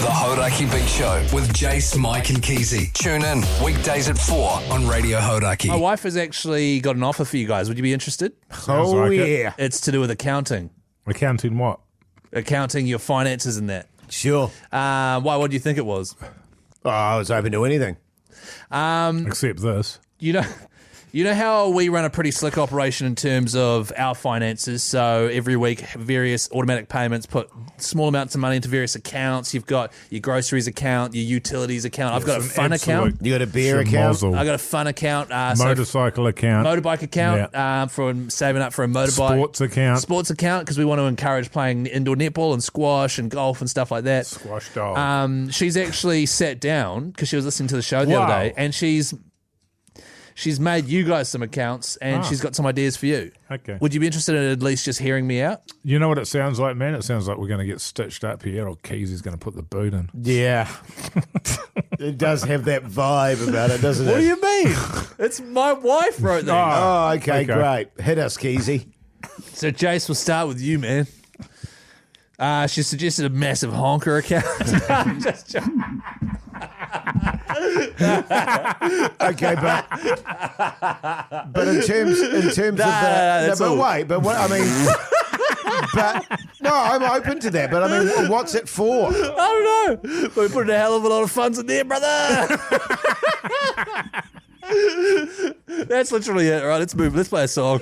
The Hauraki Big Show with Jase, Mike and Keyzie. Tune in weekdays at 4 on Radio Hauraki. My wife has actually got an offer for you guys. Would you be interested? Sounds like it. It's to do with accounting. Accounting what? Accounting your finances and that. Sure. Why? What do you think it was? Oh, I was open to anything. Except this. You know how we run a pretty slick operation in terms of our finances. So every week, various automatic payments put small amounts of money into various accounts. You've got your groceries account, your utilities account. I've got a fun account. You got a beer account? I got a fun account. Motorcycle account. Motorbike account for saving up for a motorbike. Sports account because we want to encourage playing indoor netball and squash and golf and stuff like that. Squash dog. She's actually sat down because she was listening to the show the other day, and she's made you guys some accounts, and she's got some ideas for you. Okay. Would you be interested in at least just hearing me out? You know what it sounds like, man? It sounds like we're going to get stitched up here, or Keyzie's going to put the boot in. Yeah. It does have that vibe about it, doesn't it? What do you mean? It's my wife wrote that. Oh, okay, great. Hit us, Keyzie. So, Jase, we'll start with you, man. She suggested a massive honker account. Just joking. Okay, but in terms of that, I'm open to that. But I mean, what's it for? I don't know. We put a hell of a lot of funds in there, brother. That's literally it. All right, let's move. Let's play a song.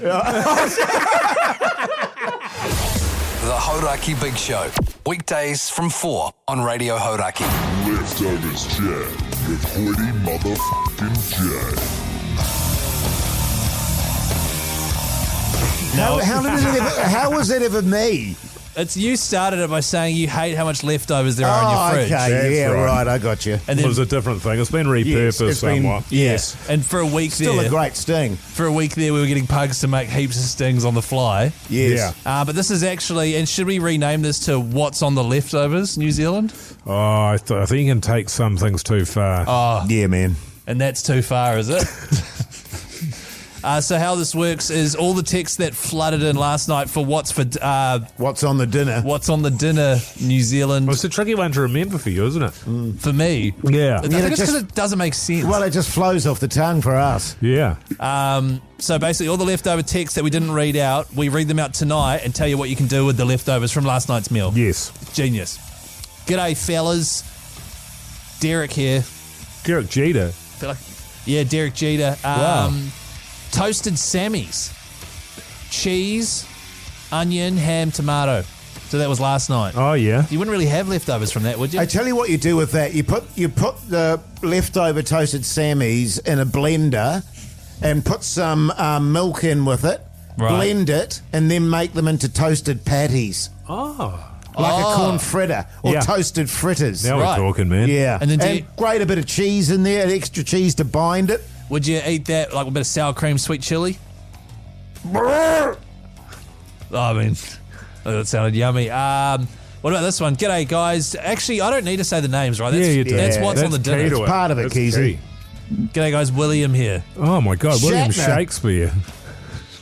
The Hauraki Big Show. Weekdays from 4 on Radio Hauraki. Leftovers Jam with Hoyte motherfucking Jay. How was it ever me? It's you started it by saying you hate how much leftovers there are in your fridge. Okay, That's yeah, right. right, I got you. And It then, was a different thing. It's been repurposed somewhat. Yes. and for a week Still there, a great sting. we were getting pugs to make heaps of stings on the fly. Yes. Yeah. But this is actually, and should we rename this to What's on the Leftovers, New Zealand? Oh, I think you can take some things too far. Yeah, man. And that's too far, is it? So how this works is all the texts that flooded in last night for what's on the dinner, New Zealand. Well, it's a tricky one to remember for you, isn't it? For me. Yeah. I think it's because it doesn't make sense. Well, it just flows off the tongue for us. Yeah. So basically all the leftover texts that we didn't read out, we read them out tonight and tell you what you can do with the leftovers from last night's meal. Yes. Genius. G'day, fellas. Derek here. Derek Jeter. Yeah, Derek Jeter. Wow. Toasted Sammys. Cheese, onion, ham, tomato. So that was last night. Oh, yeah. You wouldn't really have leftovers from that, would you? I tell you what you do with that. You put the leftover toasted Sammys in a blender and put some milk in with it, blend it, and then make them into toasted patties. Oh. Like a corn fritter or toasted fritters. Now we're talking, man. Yeah. And then grate a bit of cheese in there, extra cheese to bind it. Would you eat that like a bit of sour cream, sweet chili? I mean, that sounded yummy. What about this one? G'day, guys. Actually, I don't need to say the names, right? That's, you do. That's what's on the dinner. It's part of it, Keyzie. G'day, guys. William here. Oh, my God. William Shakespeare.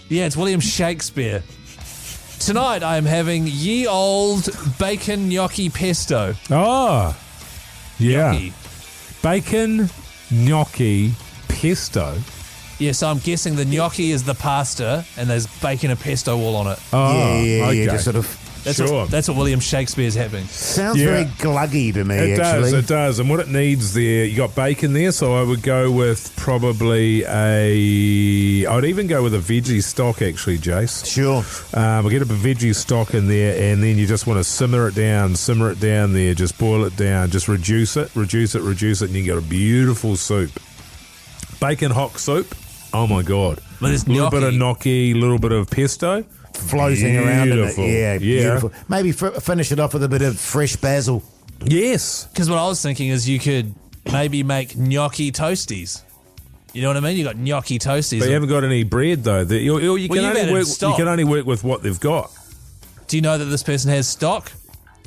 Yeah, it's William Shakespeare. Tonight, I am having ye old bacon gnocchi pesto. Oh. Yeah. Gnocchi. Bacon gnocchi pesto. Yeah, so I'm guessing the gnocchi is the pasta and there's bacon and pesto all on it. Oh, yeah, okay. just sort of. That's what William Shakespeare's having. Sounds very gluggy to me, actually. It does. And what it needs there, you got bacon there, so I would go with probably I'd even go with a veggie stock, actually, Jase. Sure. We'll get a veggie stock in there, and then you just want to simmer it down there, just boil it down, just reduce it, and you get a beautiful soup. Bacon hock soup. Oh, my God. But it's a little bit of gnocchi, a little bit of pesto. Floating around in it. Yeah, beautiful. Yeah. Maybe finish it off with a bit of fresh basil. Yes. Because what I was thinking is you could maybe make gnocchi toasties. You know what I mean? You got gnocchi toasties. But you haven't got any bread, though. You can only work with what they've got. Do you know that this person has stock?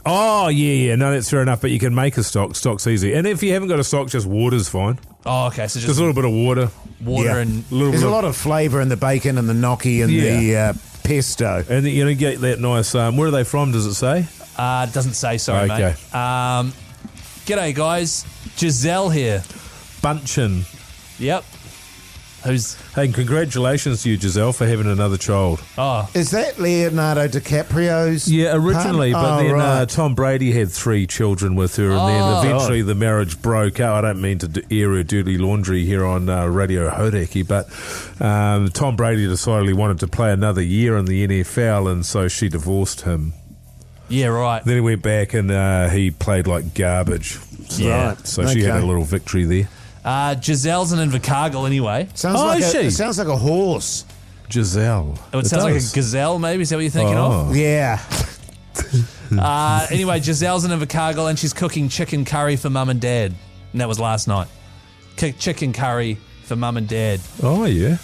Oh, yeah. No, that's fair enough. But you can make a stock. Stock's easy. And if you haven't got a stock, just water's fine. Oh, okay. So just a little bit of water. And... There's a lot of flavour in the bacon and the gnocchi and the pesto. And you know, get that nice... where are they from, does it say? It doesn't say, sorry, okay. mate. G'day, guys. Giselle here. Bunchin. Yep. Hey, congratulations to you, Giselle, for having another child. Oh. Is that Leonardo DiCaprio's? Yeah, originally, but then right. Tom Brady had 3 children with her, and then eventually the marriage broke up. I don't mean to air her dirty laundry here on Radio Hauraki, but Tom Brady decided he wanted to play another year in the NFL, and so she divorced him. Yeah, right. Then he went back and he played like garbage. So she had a little victory there. Giselle's an Invercargill anyway. It sounds like a horse. Giselle. Oh, it sounds like a gazelle, maybe? Is that what you're thinking of? Yeah. Anyway, Giselle's an Invercargill and she's cooking chicken curry for mum and dad. And that was last night. Chicken curry for mum and dad. Oh, yeah.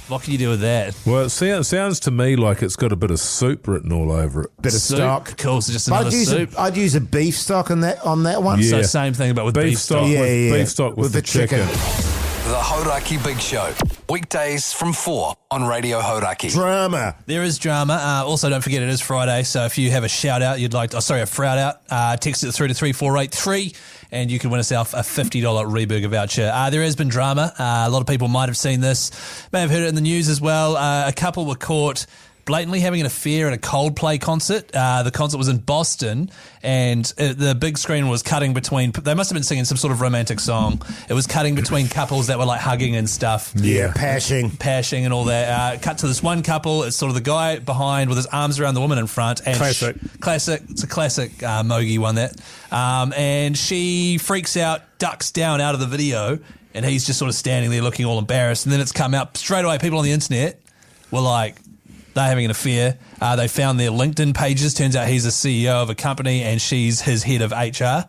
What can you do with that? Well, it sounds to me like it's got a bit of soup written all over it. Bit of Soup? stock. Cool, so just another soup. I'd use a beef stock on that one. Yeah. So same thing, but with beef stock. Beef stock with the chicken. The Hauraki Big Show. Weekdays from 4 on Radio Hauraki. Drama. There is drama. Also, don't forget it is Friday, so if you have a shout out you'd like, a shout out, text it through to 3483 and you can win yourself a $50 Reburger voucher. There has been drama. A lot of people might have seen this, may have heard it in the news as well. A couple were caught blatantly having an affair at a Coldplay concert. The concert was in Boston, and the big screen was cutting between. They must have been singing some sort of romantic song. It was cutting between couples that were like hugging and stuff. Yeah, pashing and all that. Cut to this one couple. It's sort of the guy behind with his arms around the woman in front. And classic. It's a classic Mogi one, that. And she freaks out, ducks down out of the video, and he's just sort of standing there looking all embarrassed. And then it's come out straight away. People on the internet were like, they're having an affair. They found their LinkedIn pages. Turns out he's a CEO of a company and she's his head of HR.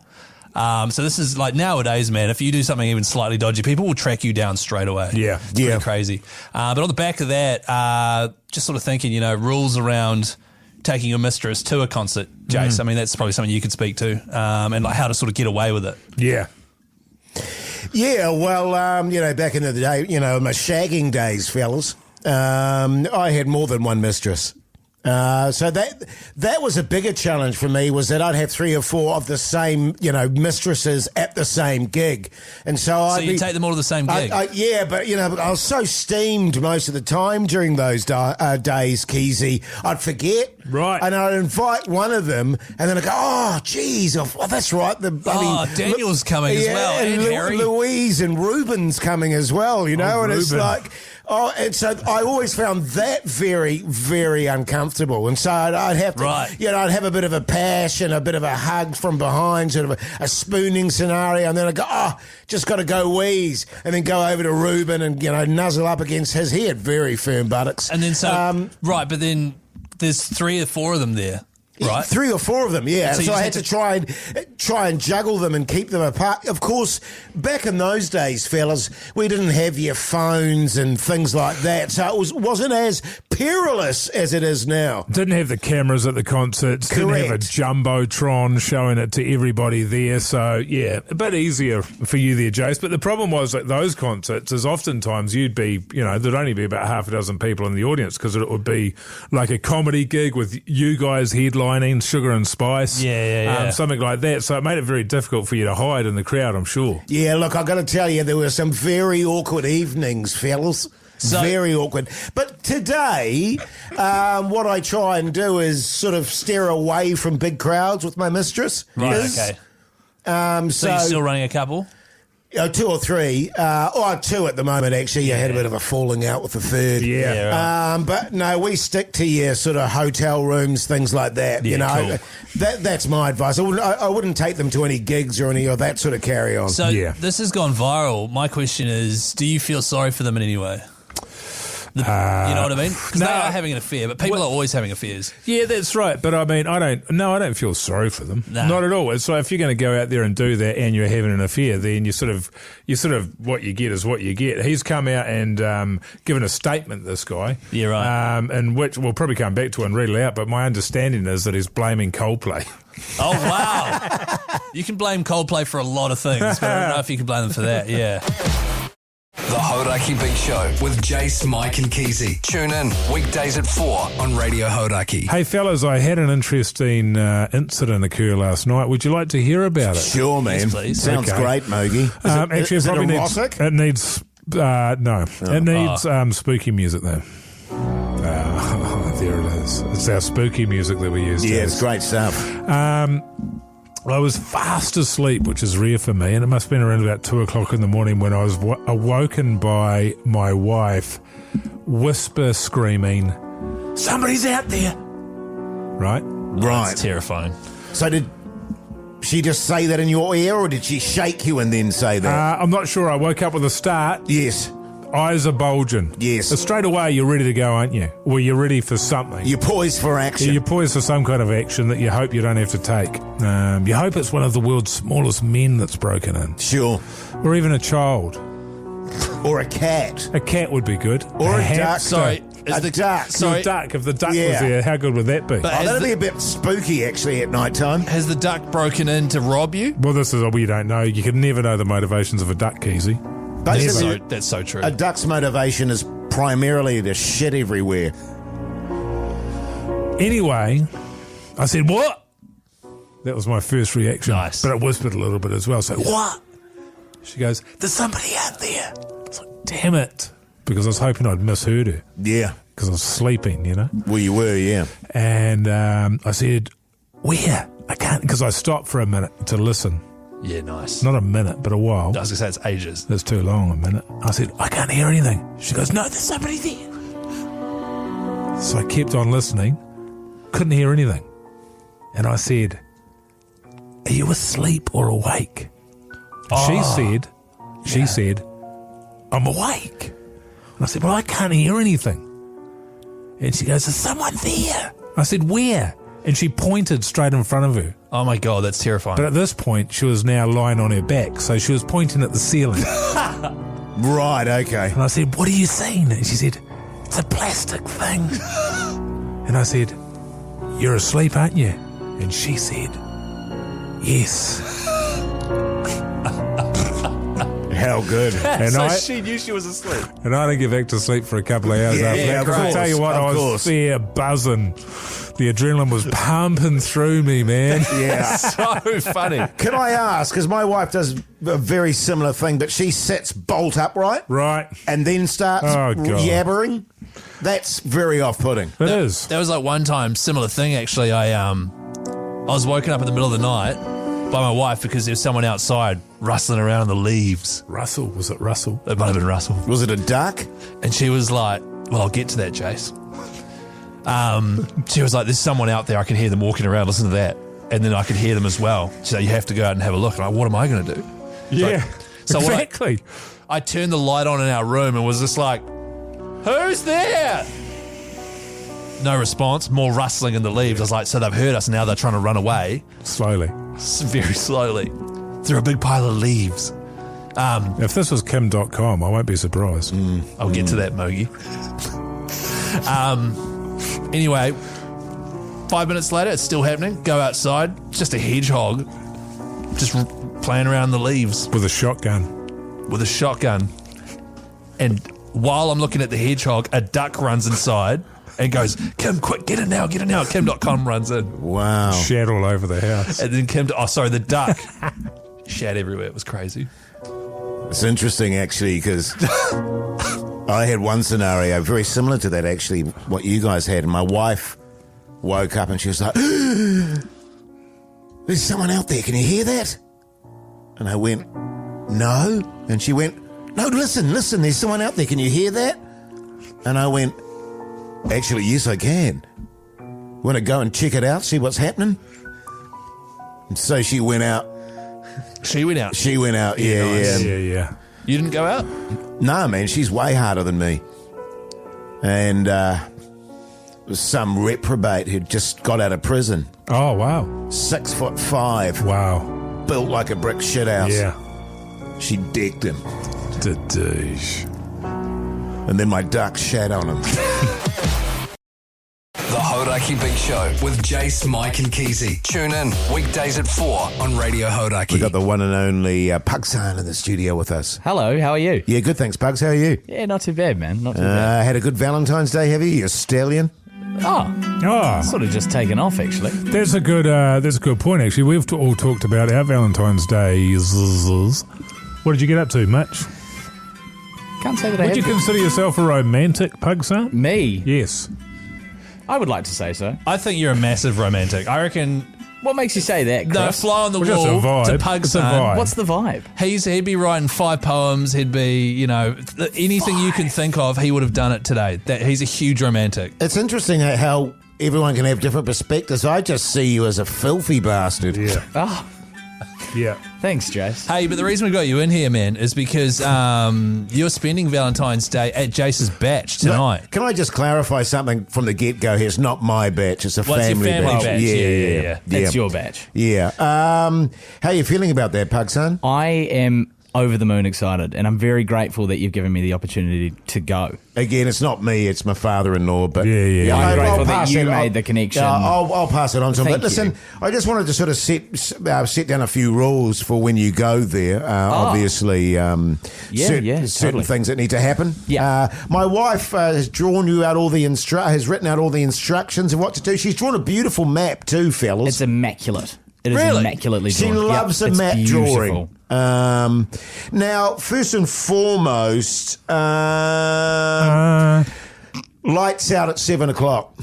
So this is like nowadays, man, if you do something even slightly dodgy, people will track you down straight away. Yeah. It's pretty crazy. But on the back of that, just sort of thinking, rules around taking your mistress to a concert, Jase. I mean, that's probably something you could speak to, and like how to sort of get away with it. Yeah. Yeah, well, back in the day, my shagging days, fellas, I had more than one mistress. So that was a bigger challenge for me, was that I'd have 3 or 4 of the same, mistresses at the same gig. And so you take them all to the same gig? But I was so steamed most of the time during those days, Keyzie, I'd forget. Right. And I'd invite one of them, and then I'd go, oh, geez, that's right. Daniel's coming as well, and Harry. Louise and Ruben's coming as well, and Ruben. it's like... Oh, and so I always found that very, very uncomfortable. And so I'd have to, I'd have a bit of a pash and a bit of a hug from behind, sort of a spooning scenario. And then I'd go, just got to go wheeze. And then go over to Ruben and, nuzzle up against his head. Very firm buttocks. And then but then there's 3 or 4 of them there. Right, 3 or 4 of them, yeah. So I had to try and juggle them and keep them apart. Of course, back in those days, fellas, we didn't have your phones and things like that, so it wasn't as perilous as it is now. Didn't have the cameras at the concerts. Correct. Didn't have a jumbotron showing it to everybody there. So yeah, a bit easier for you there, Jase. But the problem was at those concerts is oftentimes you'd be, there'd only be about half a dozen people in the audience because it would be like a comedy gig with you guys headlining. Sugar and Spice, something like that. So it made it very difficult for you to hide in the crowd, I'm sure. Yeah, look, I've got to tell you, there were some very awkward evenings, fellas. Very awkward. But today, what I try and do is sort of steer away from big crowds with my mistress. Right, okay. So you're still running a couple? 2 or 3, or 2 at the moment, actually. You had a bit of a falling out with the third. Yeah. But no, we stick to your sort of hotel rooms, things like that. Yeah, cool. That's my advice. I wouldn't take them to any gigs or any of that sort of carry on. So this has gone viral. My question is, do you feel sorry for them in any way? You know what I mean? Because they are having an affair, but people are always having affairs. Yeah, that's right. But I mean, I don't feel sorry for them. No. Not at all. It's like if you're going to go out there and do that and you're having an affair, then you sort of what you get is what you get. He's come out and given a statement, this guy. Yeah, right. And which we'll probably come back to and read it out, but my understanding is that he's blaming Coldplay. Oh, wow. You can blame Coldplay for a lot of things, but I don't know if you can blame them for that, yeah. The Hauraki Big Show with Jase, Mike and Keyzie. Tune in weekdays at 4 on Radio Hauraki. Hey, fellas, I had an interesting incident occur last night. Would you like to hear about it? Sure, man. Yes, please. Sounds Okay. great, Mogi. Actually, is it it probably erotic? it needs no. It needs spooky music, though. There it is. It's our spooky music that we use. Yeah, Jase. it's great stuff. I was fast asleep, which is rare for me, and it must have been around about 2 o'clock in the morning when I was awoken by my wife whisper screaming, "Somebody's out there!" Right? Right. It's terrifying. So did she just say that in your ear, or did she shake you and then say that? I'm not sure. I woke up with a start. Yes. Eyes are bulging. Yes. So straight away, you're ready to go, aren't you? Well, you're ready for something. You're poised for action. You're poised for some kind of action that you hope you don't have to take. You hope it's one of the world's smallest men that's broken in. Sure. Or even a child. Or a cat. A cat would be good. Or a duck. hamster. Sorry. A duck. Sorry. A duck. If the duck was Yeah. there, how good would that be? But Oh, that'd be a bit spooky, actually, at night time. has the duck broken in to rob you? Well, this is we don't know. You can never know the motivations of a duck, Keyzie. Basically, That's so true. a duck's motivation is primarily to shit everywhere. Anyway, I said, "What?" That was my first reaction. Nice. But I whispered a little bit as well. So, "What?" She goes, "There's somebody out there." I was like, "Damn it." Because I was hoping I'd misheard her. Yeah. Because I was sleeping, you know. Well, you were, yeah. And I said, "Where?" I can't, because I stopped for a minute to listen. Yeah, nice. Not a minute, but a while. I was going to say it's ages. That's too long, a minute. I said, "I can't hear anything." She goes, "No, there's somebody there." So I kept on listening, couldn't hear anything. And I said, "Are you asleep or awake?" She said, "I'm awake." And I said, "Well, I can't hear anything." And she goes, "There's someone there." I said, "Where?" And she pointed straight in front of her. Oh my God, that's terrifying. But at this point, she was now lying on her back, so she was pointing at the ceiling. Right, okay. And I said, "What are you seeing?" And she said, "It's a plastic thing." And I said, "You're asleep, aren't you?" And she said, "Yes." How good. And so I she knew she was asleep. and I didn't get back to sleep for a couple of hours Yeah, after that. of Because I course, tell you what, of I was course. there buzzing. The adrenaline was pumping through me, man. Yeah. So funny. Can I ask, because my wife does a very similar thing, but she sits bolt upright Right. and then starts Oh, God. yabbering? That's very off-putting. It is. That was like one time, similar thing actually. I was woken up in the middle of the night by my wife because there was someone outside rustling around in the leaves. Russell. Was it Russell? It might have been Russell. Was it a duck? And she was like, well, I'll get to that, Jase. She was like, there's someone out there. I can hear them walking around. Listen to that. And then I could hear them as well. She's like, you have to go out and have a look. And I'm like, what am I going to do? Yeah. So what exactly. I turned the light on in our room and was just like, who's there? No response. More rustling in the leaves. I was like, so they've heard us and now they're trying to run away. Slowly. Very slowly. Through a big pile of leaves. If this was Kim.com, I won't be surprised. I'll get to that, Mogi. Anyway, 5 minutes later, it's still happening. Go outside. Just a hedgehog. Just playing around the leaves With a shotgun. with a shotgun. And while I'm looking at the hedgehog, a duck runs inside and goes, Kim, quick, get it now, get it now. Kim.com runs in. Wow. Shat all over the house. And then the duck shat everywhere. It was crazy. It's interesting, actually, because I had one scenario very similar to that, actually, what you guys had. And my wife woke up and she was like, there's someone out there. Can you hear that? And I went, no. And she went, no, listen, there's someone out there. Can you hear that? And I went, actually, yes, I can. Want to go and check it out, see what's happening? And so she went out. She went out. Yeah, nice. Yeah. You didn't go out? No, man, she's way harder than me. And it was some reprobate who'd just got out of prison. Oh, wow. 6'5", Wow. built like a brick shithouse. Yeah. She decked him. The douche. And then my duck shat on him. The Hauraki Big Show with Jase, Mike and Keyzie. Tune in weekdays at 4 on Radio Hauraki. We got the one and only Pugsan in the studio with us. Hello, how are you? Yeah, good, thanks, Pugs. How are you? Yeah, not too bad, man. Not too bad. Had a good Valentine's Day, have you? You stallion? Oh, Sort of just taken off, actually. that's a good point, actually. We've all talked about our Valentine's Days. What did you get up to, much? Can't say that I Would you have. consider yourself a romantic, Pugsan? Me? Yes. I would like to say so. I think you're a massive romantic. I reckon What makes you say that, Chris? the fly on the Well, just a wall vibe. to It's a Pugsan. vibe. What's the vibe? He'd be writing 5 poems. He'd be, anything you can think of, he would have done it today. He's a huge romantic. It's interesting how everyone can have different perspectives. I just see you as a filthy bastard. Yeah. Oh, Yeah. thanks, Jace. Hey, but the reason we got you in here, man, is because you're spending Valentine's Day at Jace's batch tonight. Can I just clarify something from the get-go here? It's not my batch. It's a Well, it's your family, family batch. Yeah. That's your batch. Yeah. How are you feeling about that, Pugsan? I am over the moon excited, and I'm very grateful that you've given me the opportunity to go. Again, it's not me. It's my father-in-law. But Yeah. I'm I'll grateful that pass you it- made the connection. Yeah, I'll pass it on to him. Thank But listen, you. I just wanted to sort of set down a few rules for when you go there. Obviously, certain totally. things that need to happen. Yeah. My wife has drawn you out has written out all the instructions of what to do. She's drawn a beautiful map too, fellas. It's immaculate. It is Really? immaculately She drawn. loves Yep, a it's map beautiful. drawing. Now, first and foremost, lights out at 7 o'clock.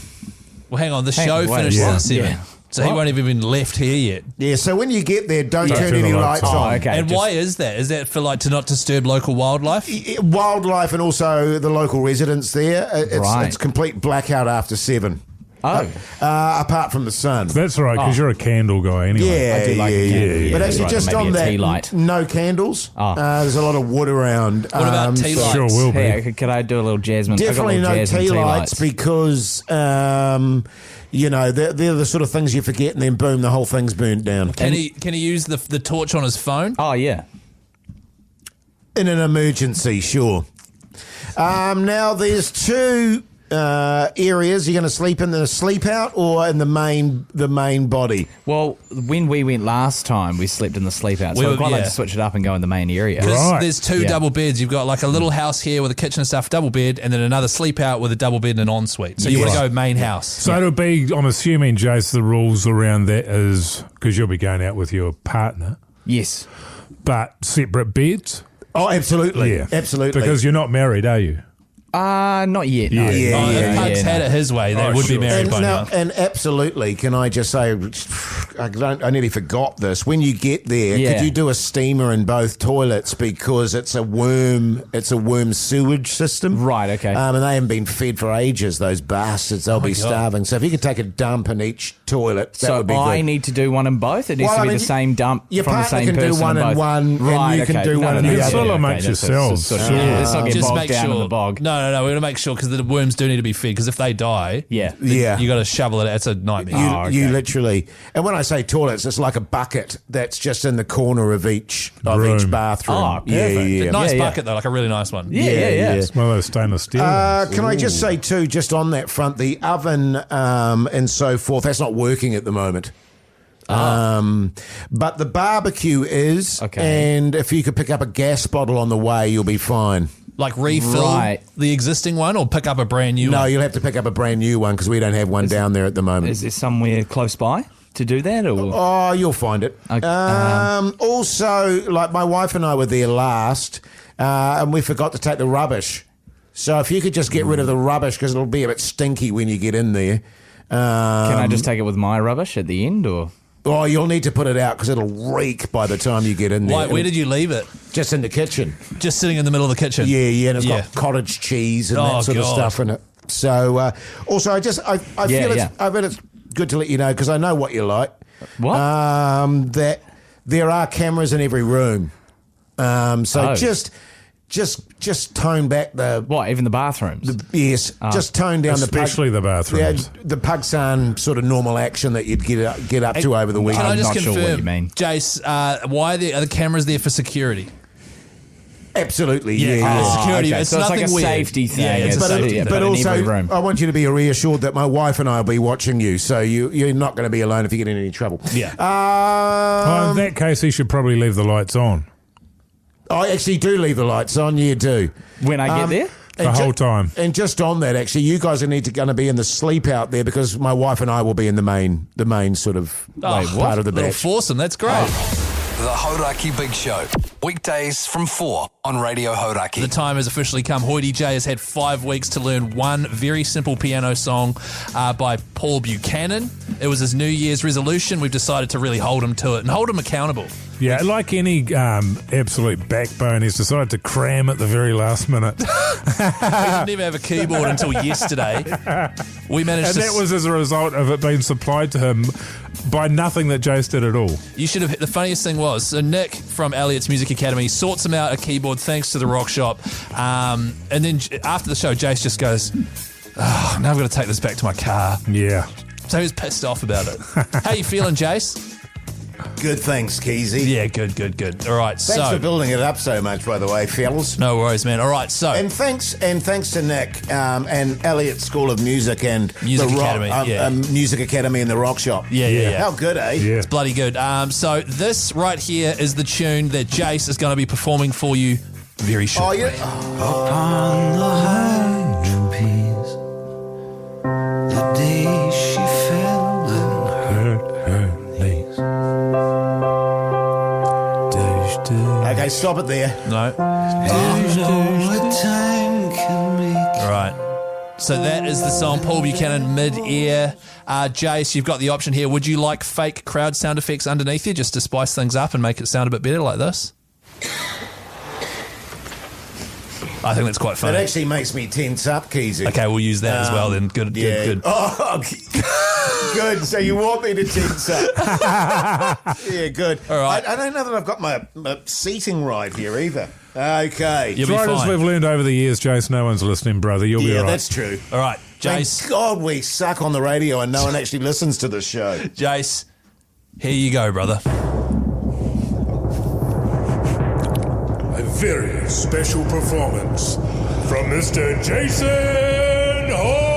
Well, hang on. The Hang show on, wait, finishes yeah. at 7. Yeah. So he won't have even been left here yet. Yeah, so when you get there, don't turn turn any the lights lights on. on. Oh, okay. And just- why is that? Is that for to not disturb local wildlife? Wildlife and also the local residents there. Right. It's complete blackout after 7. Oh, Apart from the sun. That's all right, because you're a candle guy anyway. Yeah, I do like a candle, yeah, But that's actually, right, just maybe on a that, tea light. no candles. Oh. There's a lot of wood around. What about tea lights? Sure will be. hey, could I do a little Jasmine? I got Definitely little no Jasmine tea lights because, they're the sort of things you forget and then boom, the whole thing's burnt down. Can he use the torch on his phone? Oh, yeah. In an emergency, sure. Now, there's 2 areas. You're going to sleep in the sleep out or in the main body? Well, when we went last time, we slept in the sleep out. So I'd quite like to switch it up and go in the main area. There's 2 Yeah. double beds. You've got a little house here with a kitchen and stuff, double bed, and then another sleep out with a double bed and an ensuite. So you want to go main house. So it'll be, I'm assuming, Jace, the rules around that is, because you'll be going out with your partner, Yes. but separate beds? Oh, absolutely. Yeah. Absolutely. Because you're not married, are you? Not yet. No. Yeah. If Pugs had it his way, they Oh, would be sure. married by now. And absolutely, can I just say, I nearly forgot this. When you get there, Yeah. could you do a steamer in both toilets because it's a worm sewage system? Right, okay. And they haven't been fed for ages, those bastards. They'll be God. starving. So if you could take a dump in each toilet, that So would be I good. need to do one in both? It needs Well, to I be mean, the same dump your from the partner same can do person one in and both. one, and Right, you can okay. do one and the yeah, other. Sort of okay, amongst that's yourselves. sort of- Sure. Let's not get Just bogged make down sure. in the bog. No, we're going to make sure because the worms do need to be fed. Because if they die, Yeah. Yeah. you got to shovel it. It's a nightmare. You literally, and when I say toilets, it's like a bucket that's just in the corner of each Room. bathroom. Oh, yeah, perfect. yeah. Nice Yeah, yeah. bucket though, like a really nice one. Yeah. It's one of those stainless steel ones. Can I just say too, just on that front, the oven and so forth, that's not working at the moment. But the barbecue is, Okay. and if you could pick up a gas bottle on the way, you'll be fine. Like refill Right. the existing one or pick up a brand new No, one. you'll have to pick up a brand new one because we don't have one down there at the moment. Is there somewhere close by to do that? Or Oh, you'll find it. Okay. Also, like my wife and I were there last, and we forgot to take the rubbish. So if you could just get rid of the rubbish because it'll be a bit stinky when you get in there. can I just take it with my rubbish at the end? Or Oh, you'll need to put it out because it'll reek by the time you get in there. Why, where did you leave it? Just in the kitchen. Just sitting in the middle of the kitchen. Yeah, and it's Yeah. got cottage cheese and Oh, that sort of God. stuff in it. So, also, I feel yeah. I bet it's good to let you know because I know what you like. What? That there are cameras in every room. So Oh. just tone back the what? Even the bathrooms? yes, just tone down Especially the bathrooms. the Pugsan sort of normal action that you'd get up to over the Can weekend. I just not sure confirm, what you mean. Jace, why are the cameras there for security? Absolutely, Yeah, yeah. security. Okay. It's So it's like nothing a weird. safety thing. Yeah, it's a It's- safety yeah, thing. But in also, every room. I want you to be reassured that my wife and I will be watching you, so you're not going to be alone if you get in any trouble. Yeah. Well, in that case, he should probably leave the lights on I actually do leave the lights on. You do. When I get there? the whole time. And just on that, actually, you guys are going to be in the sleep out there because my wife and I will be in the main sort of part of the Little batch. foursome. That's great. The Hauraki Big Show. Weekdays from 4 on Radio Hauraki. The time has officially come. Hoyte J has had 5 weeks to learn one very simple piano song by Paul Buchanan. It was his New Year's resolution. We've decided to really hold him to it and hold him accountable. Yeah, like any absolute backbone, he's decided to cram at the very last minute. He didn't even have a keyboard until yesterday. We managed And to... that was as a result of it being supplied to him by nothing that Jase did at all. You should have... The funniest thing was, so Nick from Elliot's Music Academy sorts him out a keyboard thanks to the Rock Shop. And then after the show, Jase just goes, oh, now I've got to take this back to my car. Yeah. So he was pissed off about it. How you feeling, Jase? Good, thanks, Keyzie. Yeah, good. All right, Thanks for building it up so much, by the way, fellas. No worries, man. All right, so... And thanks to Nick and Elliot School of Music and Music the Academy, yeah. Music Academy and the Rock Shop. Yeah. How good, eh? Yeah. It's bloody good. So this right here is the tune that Jase is going to be performing for you very Oh, shortly. yeah. Upon the hydro-peas, the day she fell and hurt her knees. Okay, stop it there. No. There's no time can make. All right. So that is the song Paul Buchanan mid-air. Jase, you've got the option here. Would you like fake crowd sound effects underneath you just to spice things up and make it sound a bit better like this? I think that's quite It funny. actually makes me tense up, Keyzie. Okay, we'll use that as well then. Good. Oh, good. So you want me to tense up? Yeah, good. All right. I don't know that I've got my seating right here either. Okay. You'll be Right, as fine. we've learned over the years, Jase, no one's listening, brother. You'll be Yeah, all right. that's true. All right, Thank Jase. God we suck on the radio and no one actually listens to the show. Jase, here you go, brother. A very special performance from Mr. Jason Hoyte.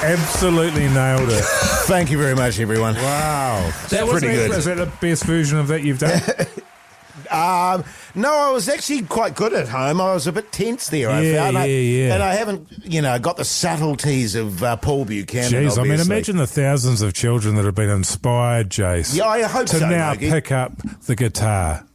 Absolutely nailed it. Thank you very much, everyone. Wow. That was pretty good. Is that the best version of that you've done? No, I was actually quite good at home. I was a bit tense there, I Yeah, found. yeah. And I haven't, got the subtleties of Paul Buchanan, Jeez, I mean, obviously. imagine the thousands of children that have been inspired, Jase, Yeah, I hope to so, now Logie. pick up the guitar.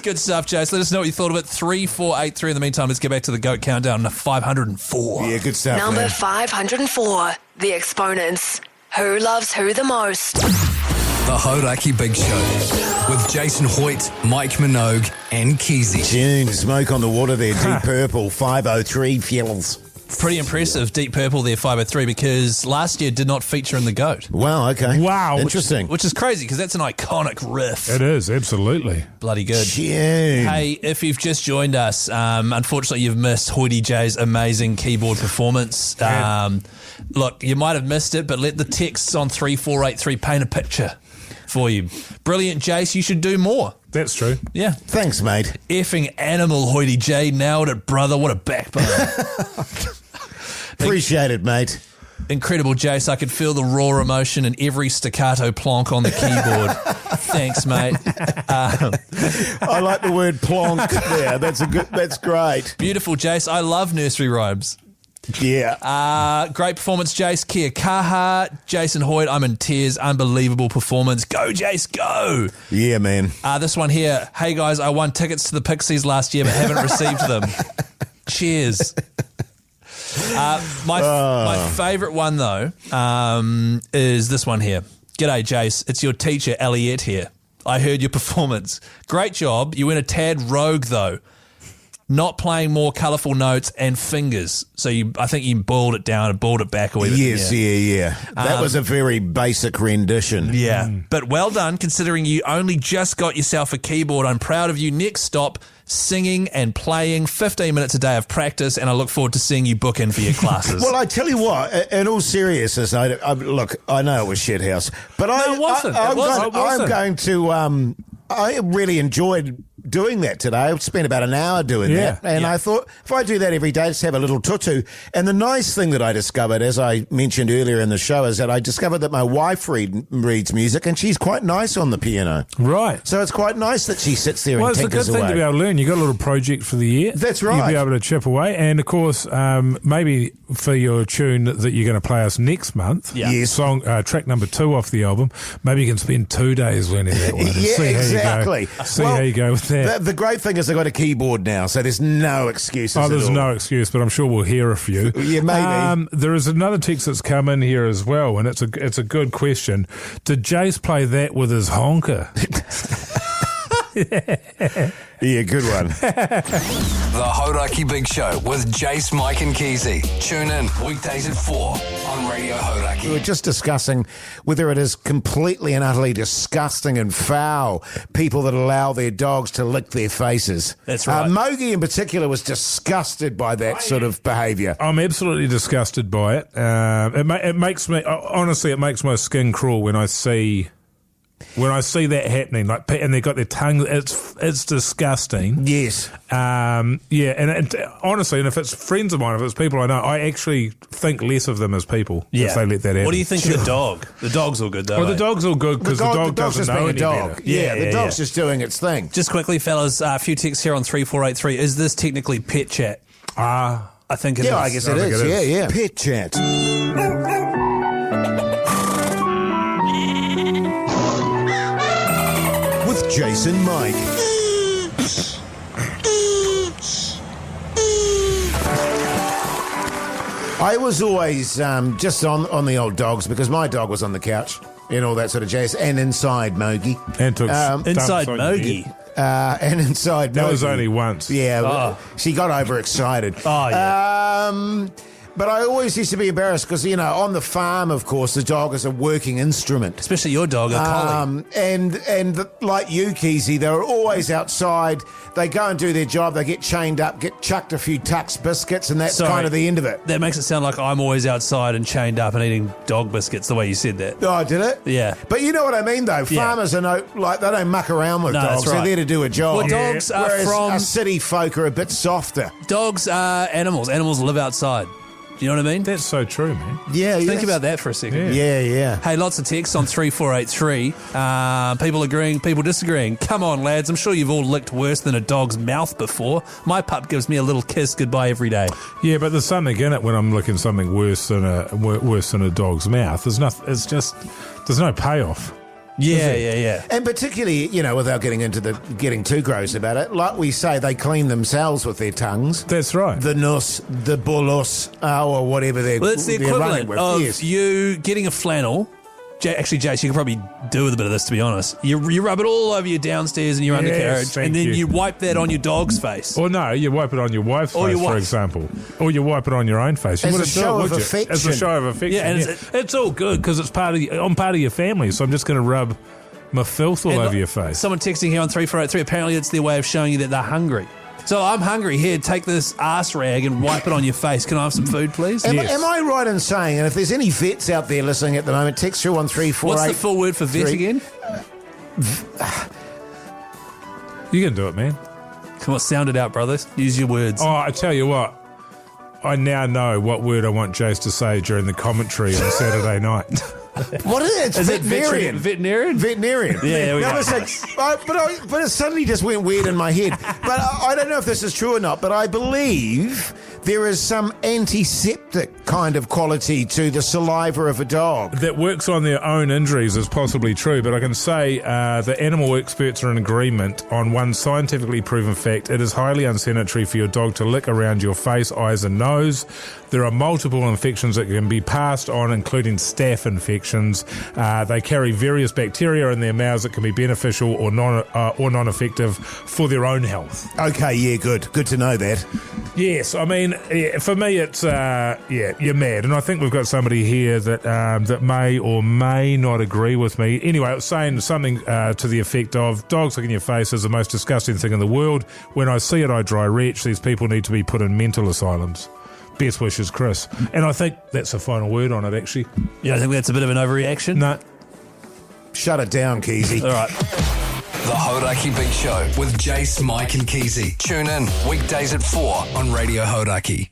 Good stuff, Jase. Let us know what you thought of it. 3483. In the meantime, let's get back to the GOAT countdown to 504. Yeah, good stuff, Number man. 504, The Exponents. Who loves who the most? The Hauraki Big Show with Jason Hoyte, Mike Minogue, and Keyzie. Tune, Smoke on the Water there, Deep Purple, 503 Fjell's. Pretty impressive, Deep Purple there, 503, because last year did not feature in the GOAT. Wow, okay. Wow. Interesting. Which is crazy, because that's an iconic riff. It is, absolutely. Bloody good. Tune. Hey, if you've just joined us, unfortunately you've missed Hoyte J's amazing keyboard performance. Look, you might have missed it, but let the texts on 3483 paint a picture for you. Brilliant, Jase. You should do more. That's true. Yeah. Thanks, mate. Effing animal, Hoyte J. Nailed it, brother. What a backbone. Appreciate it, mate. Incredible, Jase. I could feel the raw emotion in every staccato plonk on the keyboard. Thanks, mate. I like the word plonk there. That's great. Beautiful, Jase. I love nursery rhymes. Yeah. Great performance, Jase. Kia kaha. Jason Hoyte, I'm in tears. Unbelievable performance. Go, Jase, go. Yeah, man. This one here. Hey, guys, I won tickets to the Pixies last year but haven't received them. Cheers. My favourite one, though, is this one here. G'day, Jase. It's your teacher, Elliot, here. I heard your performance. Great job. You went a tad rogue, though. Not playing more colourful notes and fingers. So I think you boiled it down and boiled it back a wee bit. Yes, yeah. That was a very basic rendition. Yeah. But well done, considering you only just got yourself a keyboard. I'm proud of you. Next stop, singing and playing 15 minutes a day of practice, and I look forward to seeing you book in for your classes. Well, I tell you what, in all seriousness, look, I know it was shithouse, but it wasn't. I'm going to. I really enjoyed doing that today. I spent about an hour doing that, and I thought if I do that every day, just have a little tutu. And the nice thing that I discovered, as I mentioned earlier in the show, is that I discovered that my wife reads music, and she's quite nice on the piano. Right. So it's quite nice that she sits there and tinkers away. Well, it's a good thing to be able to learn. You've got a little project for the year. That's right. You'll be able to chip away. And, of course, maybe for your tune that you're going to play us next month, song track number 2 off the album, maybe you can spend 2 days learning that one and see exactly. How you go with that. The great thing is I've got a keyboard now, so there's no excuses. Oh, there's no excuse, but I'm sure we'll hear a few. Yeah, maybe. There is another text that's come in here as well, and it's a good question. Did Jase play that with his honker? Yeah, good one. The Hauraki Big Show with Jase, Mike and Keyzie. Tune in weekdays at 4 on Radio Hauraki. We were just discussing whether it is completely and utterly disgusting and foul people that allow their dogs to lick their faces. That's right. Mogi in particular was disgusted by that sort of behaviour. I'm absolutely disgusted by it. It makes me, honestly, it makes my skin crawl when I see that happening, and they've got their tongue, it's disgusting. Yes. And honestly, and if it's friends of mine, if it's people I know, I actually think less of them as people if they let that happen. What do you think of the dog? The dog's all good, though. Well, the dog's all good because the dog doesn't just know being any a dog. better. Yeah, the dog's just doing its thing. Just quickly, fellas, a few texts here on 3483. Is this technically pet chat? I think it is. Yeah, I guess it is. Yeah. Pet chat. With Jason Mike. I was always just on the old dogs because my dog was on the couch and all that sort of jazz, and inside Mogi. And took inside Mogi. And inside That Mogi. was only once. Yeah, she got overexcited. Oh, yeah. But I always used to be embarrassed because, on the farm, of course, the dog is a working instrument. Especially your dog, a collie. Like you, Keyzie, they're always outside. They go and do their job. They get chained up, get chucked a few Tux biscuits, and that's kind of the end of it. That makes it sound like I'm always outside and chained up and eating dog biscuits, the way you said that. Oh, did it? Yeah. But you know what I mean, though. Farmers are they don't muck around with dogs. That's right. They're there to do a job. Well, dogs are Whereas city folk are a bit softer. Dogs are animals. Animals live outside. Do you know what I mean? That's so true, man. Yeah, Think about that for a second. Yeah. Hey, lots of texts on 3483. People agreeing, people disagreeing. Come on, lads. I'm sure you've all licked worse than a dog's mouth before. My pup gives me a little kiss goodbye every day. Yeah, but there's something in it when I'm licking something worse than a dog's mouth. There's no payoff. Yeah. And particularly, without getting too gross about it, like we say, they clean themselves with their tongues. That's right. The nus, the bolos, or whatever they're Well, it's the equivalent with. of you getting a flannel. Actually, Jase, you could probably do with a bit of this, to be honest. You rub it all over your downstairs and your undercarriage, and then you wipe that on your dog's face. Or no, you wipe it on your wife's face, for example. Or you wipe it on your own face. You As a show of affection. As a show of affection. Yeah, and it's all good because I'm part of your family, so I'm just going to rub my filth all over your face. Someone texting here on 3483, apparently it's their way of showing you that they're hungry. So I'm hungry. Here, take this ass rag and wipe it on your face. Can I have some food, please? Am I right in saying, and if there's any vets out there listening at the moment, text through on 3483. What's the full word for vet again? You can do it, man. Come on, sound it out, brothers. Use your words. Oh, I tell you what. I now know what word I want Jase to say during the commentary on Saturday night. What is it? It's veterinarian. Veterinarian? Yeah, there we go. But it suddenly just went weird in my head. But I don't know if this is true or not, but I believe there is some antiseptic kind of quality to the saliva of a dog. That works on their own injuries is possibly true, but I can say the animal experts are in agreement on one scientifically proven fact. It is highly unsanitary for your dog to lick around your face, eyes and nose. There are multiple infections that can be passed on, including staph infections. They carry various bacteria in their mouths that can be beneficial or non-effective for their own health. Okay, yeah, good. Good to know that. Yes, I mean, for me, it's you're mad, and I think we've got somebody here that may or may not agree with me. Anyway, I was saying something to the effect of dogs licking your face is the most disgusting thing in the world. When I see it, I dry retch. These people need to be put in mental asylums. Best wishes, Chris. And I think that's the final word on it, actually. Yeah, I think that's a bit of an overreaction. No. Shut it down, Keyzie. All right. The Hauraki Big Show with Jase, Mike and Keyzie. Tune in weekdays at 4 on Radio Hauraki.